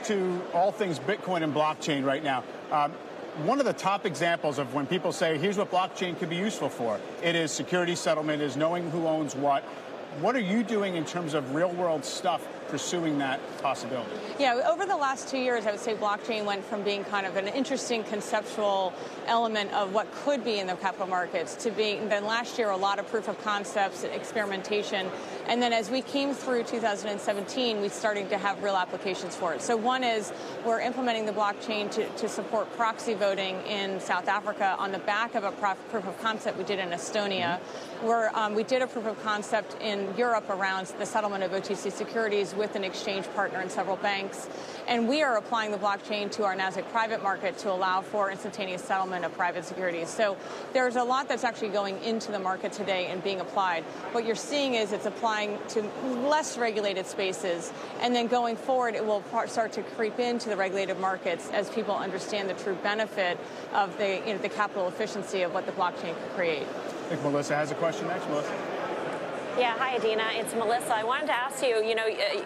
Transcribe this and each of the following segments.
to all things Bitcoin and blockchain right now. One of the top examples of when people say, here's what blockchain could be useful for, it is security settlement, is knowing who owns what. What are you doing in terms of real-world stuff pursuing that possibility? Yeah, over the last 2 years, I would say blockchain went from being kind of an interesting conceptual element of what could be in the capital markets to being, then last year, a lot of proof of concepts, experimentation. And then as we came through 2017, we started to have real applications for it. So one is we're implementing the blockchain to support proxy voting in South Africa on the back of a proof of concept we did in Estonia. Where we did a proof of concept in Europe around the settlement of OTC securities with an exchange partner and several banks. And we are applying the blockchain to our NASDAQ private market to allow for instantaneous settlement of private securities. So there's a lot that's actually going into the market today and being applied. What you're seeing is it's applying to less regulated spaces. And then going forward, it will start to creep into the regulated markets as people understand the true benefit of the capital efficiency of what the blockchain can create. I think Melissa has a question next. Melissa. Yeah, hi, Adina. It's Melissa. I wanted to ask you,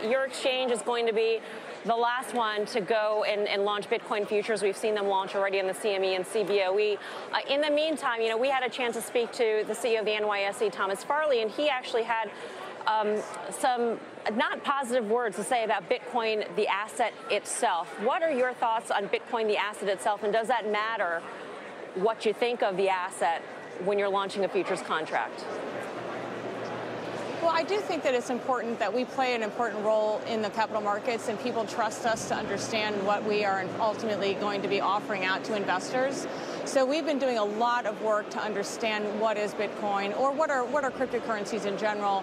your exchange is going to be the last one to go and launch Bitcoin futures. We've seen them launch already in the CME and CBOE. In the meantime, we had a chance to speak to the CEO of the NYSE, Thomas Farley, and he actually had some not positive words to say about Bitcoin, the asset itself. What are your thoughts on Bitcoin, the asset itself, and does that matter what you think of the asset when you're launching a futures contract? Well, I do think that it's important that we play an important role in the capital markets and people trust us to understand what we are ultimately going to be offering out to investors. So we've been doing a lot of work to understand what is Bitcoin or what are cryptocurrencies in general.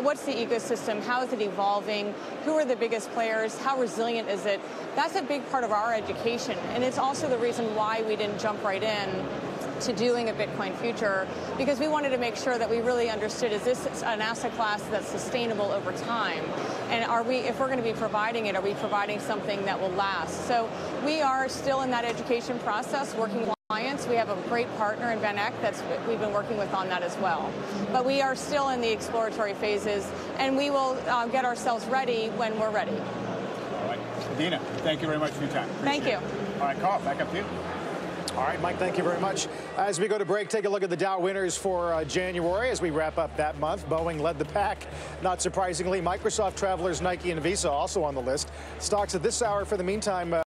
What's the ecosystem? How is it evolving? Who are the biggest players? How resilient is it? That's a big part of our education. And it's also the reason why we didn't jump right in to doing a Bitcoin future, because we wanted to make sure that we really understood, is this an asset class that's sustainable over time? And if we're going to be providing it, are we providing something that will last? So we are still in that education process, working with clients. We have a great partner in Van Eck we've been working with on that as well. But we are still in the exploratory phases, and we will get ourselves ready when we're ready. All right. Adina, thank you very much for your time. Thank you. All right, Carl, back up to you. All right, Mike, thank you very much. As we go to break, take a look at the Dow winners for January as we wrap up that month. Boeing led the pack. Not surprisingly, Microsoft, Travelers, Nike, and Visa also on the list. Stocks at this hour for the meantime.